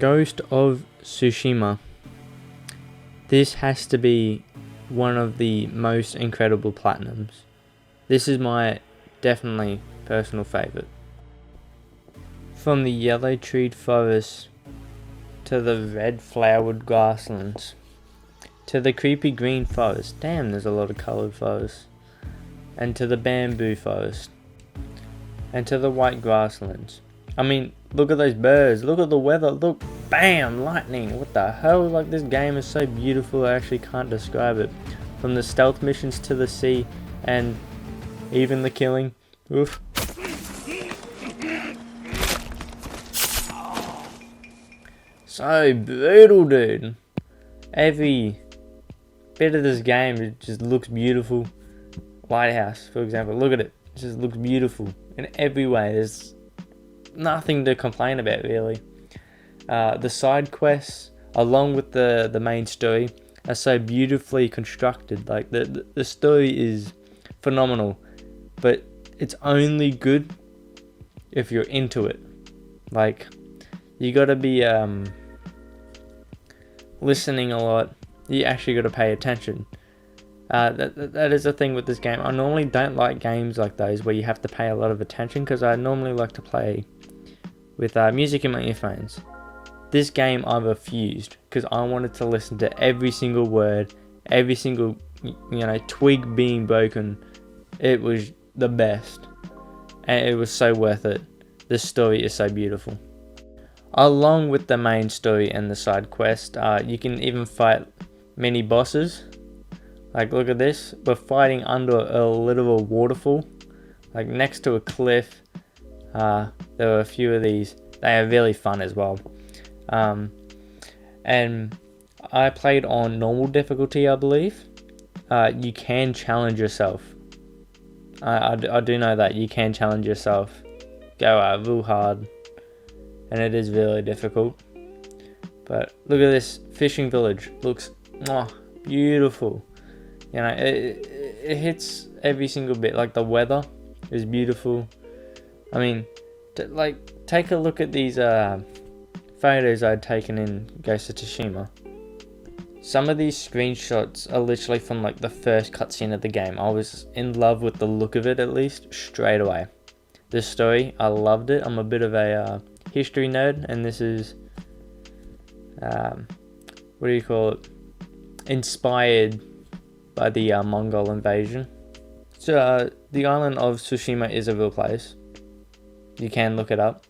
Ghost of Tsushima. This has to be one of the most incredible platinums. This is my definitely personal favourite. From the yellow treed forest to the red flowered grasslands to the creepy green forest, damn, there's a lot of coloured forests, and to the bamboo forest and to the white grasslands. I mean, look at those birds, look at the weather, look, bam, lightning, what the hell, like this game is so beautiful I actually can't describe it. From the stealth missions to the sea and even the killing, oof. So brutal, dude. Every bit of this game, it just looks beautiful. Lighthouse, for example, look at it, it just looks beautiful in every way. There's nothing to complain about, really. The side quests, along with the main story, are so beautifully constructed. Like the story is phenomenal, but it's only good if you're into it. Like, you gotta be listening a lot. You actually gotta pay attention. That is the thing with this game. I normally don't like games like those where you have to pay a lot of attention, because I normally like to play with music in my earphones. This game I refused, because I wanted to listen to every single word, every single twig being broken. It was the best, and it was so worth it. This story is so beautiful. Along with the main story and the side quest, you can even fight mini bosses. Like, look at this, we're fighting under a literal waterfall, like next to a cliff. There were a few of these. They are really fun as well. And I played on normal difficulty, I believe. You can challenge yourself. I do know that you can challenge yourself. Go real hard. And it is really difficult. But look at this fishing village. Looks beautiful. It hits every single bit. Like, the weather is beautiful. I mean, take a look at these photos I'd taken in Ghost of Tsushima. Some of these screenshots are literally from like the first cutscene of the game. I was in love with the look of it, at least, straight away. This story, I loved it. I'm a bit of a history nerd, and this is, what do you call it? Inspired by the Mongol invasion. So the island of Tsushima is a real place. You can look it up.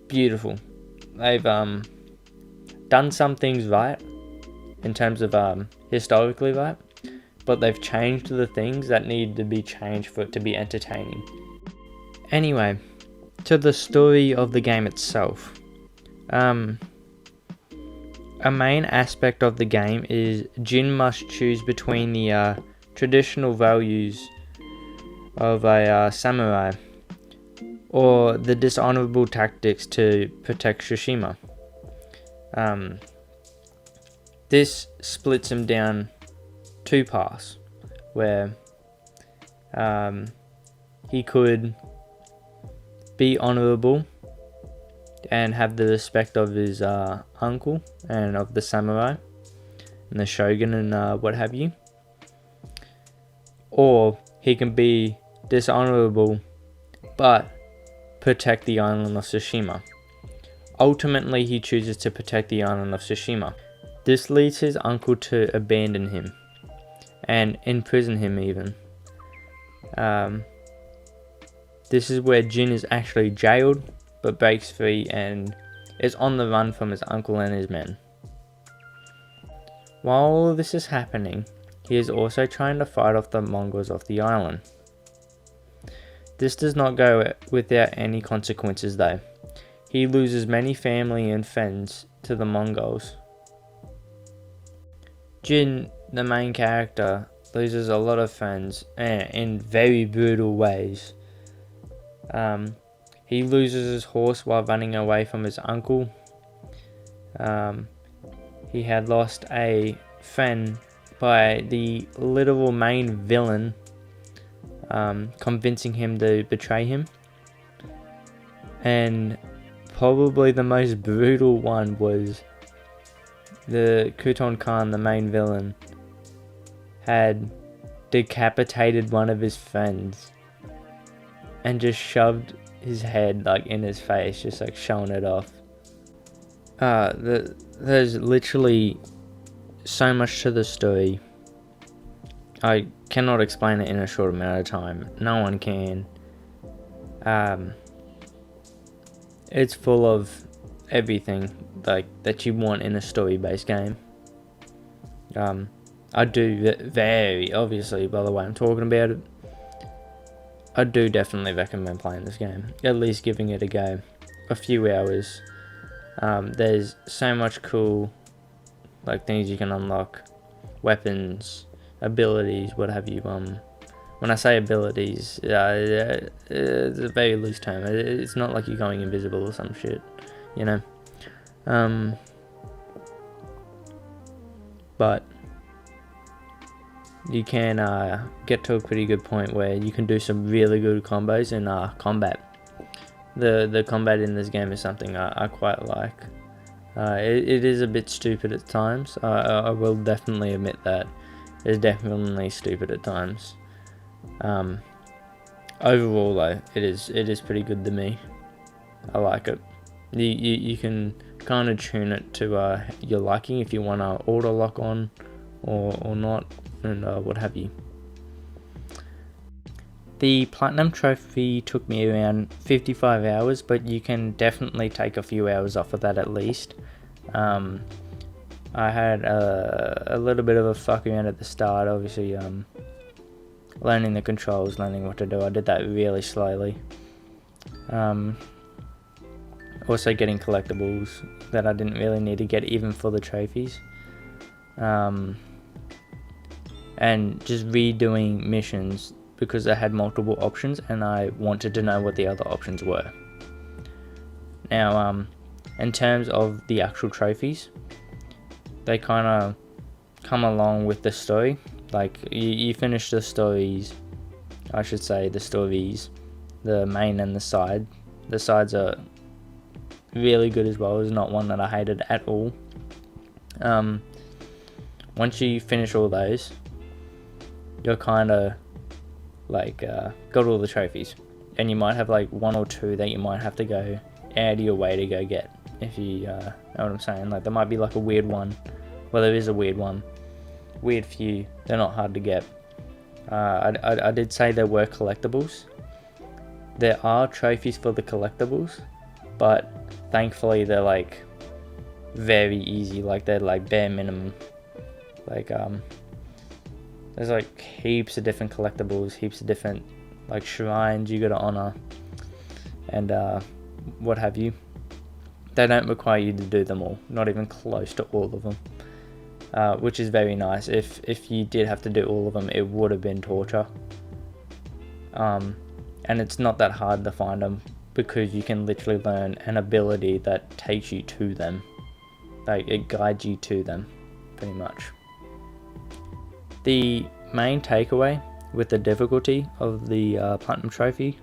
Beautiful. They've done some things right in terms of historically right, but they've changed the things that need to be changed for it to be entertaining. Anyway, to the story of the game itself. A main aspect of the game is Jin must choose between the traditional values of a samurai or the dishonorable tactics to protect Tsushima. This splits him down two paths, where he could be honorable and have the respect of his uncle and of the samurai and the shogun and what have you, or he can be dishonorable but protect the island of Tsushima. Ultimately, he chooses to protect the island of Tsushima. This leads his uncle to abandon him and imprison him even. This is where Jin is actually jailed, but breaks free and is on the run from his uncle and his men. While all of this is happening, he is also trying to fight off the Mongols off the island. This does not go without any consequences though. He loses many family and friends to the Mongols. Jin, the main character, loses a lot of friends in very brutal ways. He loses his horse while running away from his uncle. He had lost a friend by the literal main villain, convincing him to betray him. And probably the most brutal one was the Kuton Khan, the main villain, had decapitated one of his friends and just shoved his head like in his face, just like showing it off. There's literally so much to the story. I cannot explain it in a short amount of time. No one can. It's full of everything like that you want in a story-based game. I do very obviously, by the way I'm talking about it, I do definitely recommend playing this game. At least giving it a go. A few hours. There's so much cool like things you can unlock, weapons, abilities, what have you. When I say abilities, it's a very loose term. It's not like you're going invisible or some shit, you know. But you can get to a pretty good point where you can do some really good combos in combat. The combat in this game is something I quite like. It is a bit stupid at times. I will definitely admit that. It's definitely stupid at times. Overall though, it is pretty good to me. I like it. You can kind of tune it to your liking if you want to auto lock on or not, and what have you. The Platinum Trophy took me around 55 hours, but you can definitely take a few hours off of that at least. I had a little bit of a fuck around at the start, obviously learning the controls, learning what to do. I did that really slowly. Also getting collectibles that I didn't really need to get even for the trophies. And just redoing missions because I had multiple options and I wanted to know what the other options were. Now, in terms of the actual trophies, they kind of come along with the story. Like, you finish the stories, I should say the stories, the main and the side. The sides are really good as well. It's not one that I hated at all. Once you finish all those, you're kind of like got all the trophies, and you might have like one or two that you might have to go out of your way to go get, if you know what I'm saying. Like, there might be like a weird one. Well, there is a weird one. Weird few. They're not hard to get. I did say there were collectibles. There are trophies for the collectibles, but thankfully they're like very easy. Like, they're like bare minimum. Like there's like heaps of different collectibles, heaps of different like shrines you gotta honor, and what have you. They don't require you to do them all, not even close to all of them, which is very nice. If you did have to do all of them, it would have been torture. And it's not that hard to find them because you can literally learn an ability that takes you to them. Like, it guides you to them, pretty much. The main takeaway with the difficulty of the Platinum Trophy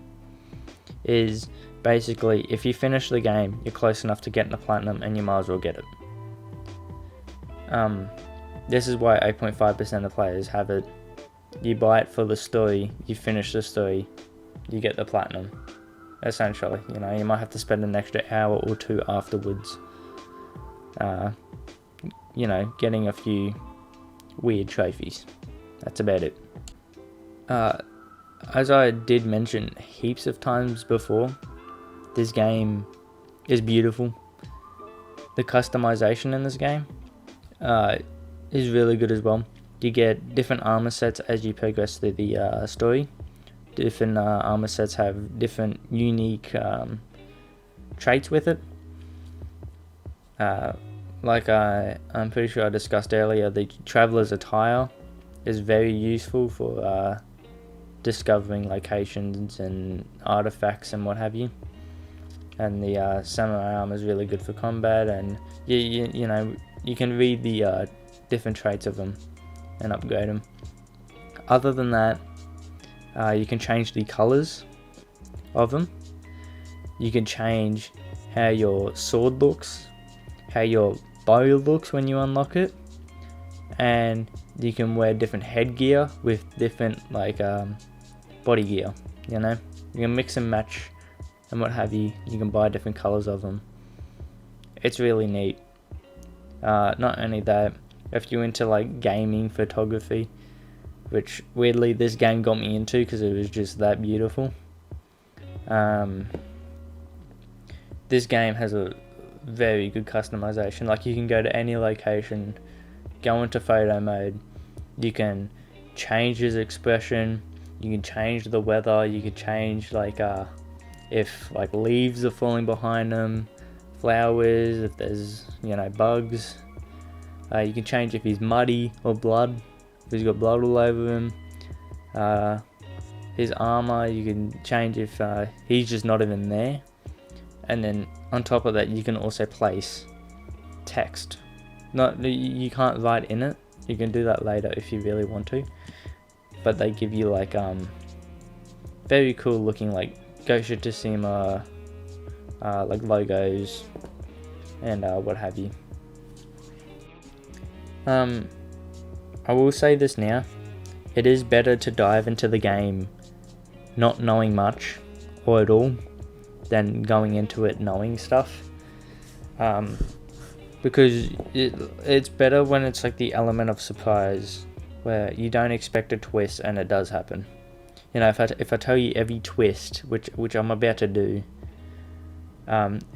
is basically, if you finish the game, you're close enough to getting the Platinum and you might as well get it. This is why 8.5% of players have it. You buy it for the story, you finish the story, you get the Platinum. Essentially, you know, you might have to spend an extra hour or two afterwards, you know, getting a few weird trophies. That's about it. As I did mention heaps of times before, this game is beautiful. The customization in this game is really good as well. You get different armor sets as you progress through the story. Different armor sets have different unique traits with it. Like I'm pretty sure I discussed earlier, the Traveler's Attire is very useful for discovering locations and artifacts and what have you. And the Samurai Armor is really good for combat, and you know, you can read the different traits of them and upgrade them. Other than that, you can change the colors of them. You can change how your sword looks, how your bow looks when you unlock it, and you can wear different headgear with different body gear. You know, you can mix and match and what have you. You can buy different colors of them. It's really neat. Not only that, if you're into like gaming photography, which weirdly this game got me into because it was just that beautiful. This game has a very good customization. Like, you can go to any location, go into photo mode, you can change his expression, you can change the weather, you can change if like leaves are falling behind him, flowers, if there's bugs. You can change if he's muddy or blood, if he's got blood all over him. His armor, you can change if he's just not even there. And then on top of that, you can also place text. You can't write in it. You can do that later if you really want to. But they give you very cool looking Ghost of Tsushima logos and what have you. I will say this now. It is better to dive into the game not knowing much or at all than going into it knowing stuff. Because it's better when it's like the element of surprise where you don't expect a twist and it does happen. If I tell you every twist, which I'm about to do,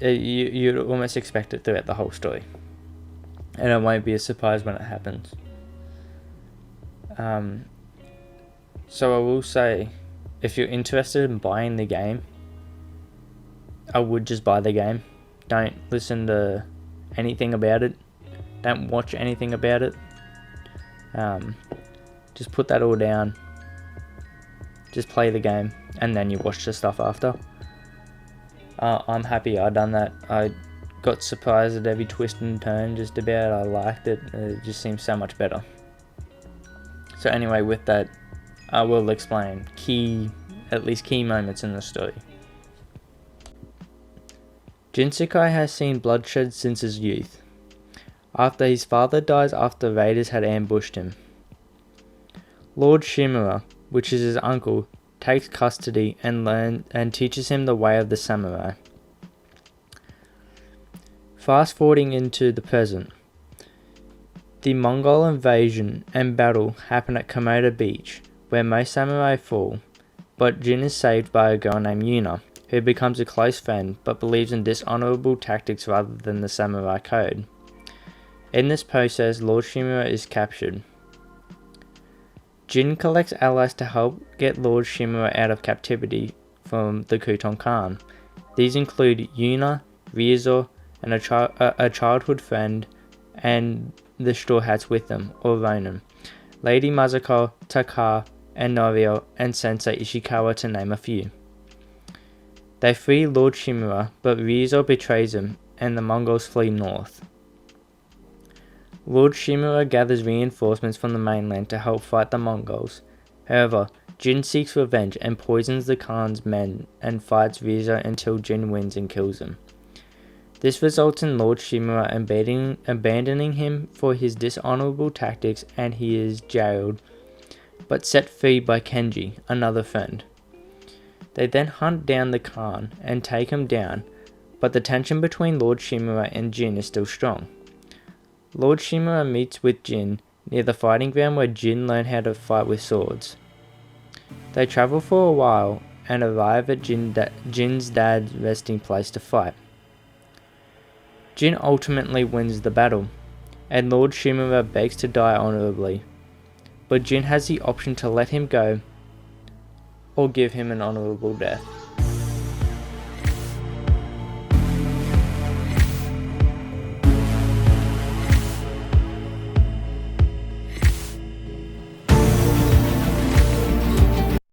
you'd almost expect it throughout the whole story, and it won't be a surprise when it happens. So I will say, if you're interested in buying the game, I would just buy the game. Don't listen to anything about it. Don't watch anything about it. Just put that all down. Just play the game, and then you watch the stuff after. I'm happy I done that. I got surprised at every twist and turn just about. I liked it. It just seems so much better. So anyway, with that, I will explain at least key moments in the story. Jin Sakai has seen bloodshed since his youth, after his father dies after raiders had ambushed him. Lord Shimura, which is his uncle, takes custody and teaches him the way of the samurai. Fast forwarding into the present. The Mongol invasion and battle happen at Komoda Beach, where most samurai fall, but Jin is saved by a girl named Yuna, who becomes a close friend but believes in dishonorable tactics rather than the samurai code. In this process, Lord Shimura is captured. Jin collects allies to help get Lord Shimura out of captivity from the Kuton Khan. These include Yuna, Ryuzo, and a childhood friend, and the Straw Hats with them, or Ronin, Lady Mazuko, Taka, and Norio, and Sensei Ishikawa, to name a few. They free Lord Shimura, but Ryuzo betrays him, and the Mongols flee north. Lord Shimura gathers reinforcements from the mainland to help fight the Mongols. However, Jin seeks revenge and poisons the Khan's men and fights Ryuzo until Jin wins and kills him. This results in Lord Shimura abandoning him for his dishonorable tactics, and he is jailed, but set free by Kenji, another friend. They then hunt down the Khan and take him down, but the tension between Lord Shimura and Jin is still strong. Lord Shimura meets with Jin near the fighting ground where Jin learned how to fight with swords. They travel for a while and arrive at Jin's dad's resting place to fight. Jin ultimately wins the battle, and Lord Shimura begs to die honorably, but Jin has the option to let him go or give him an honorable death.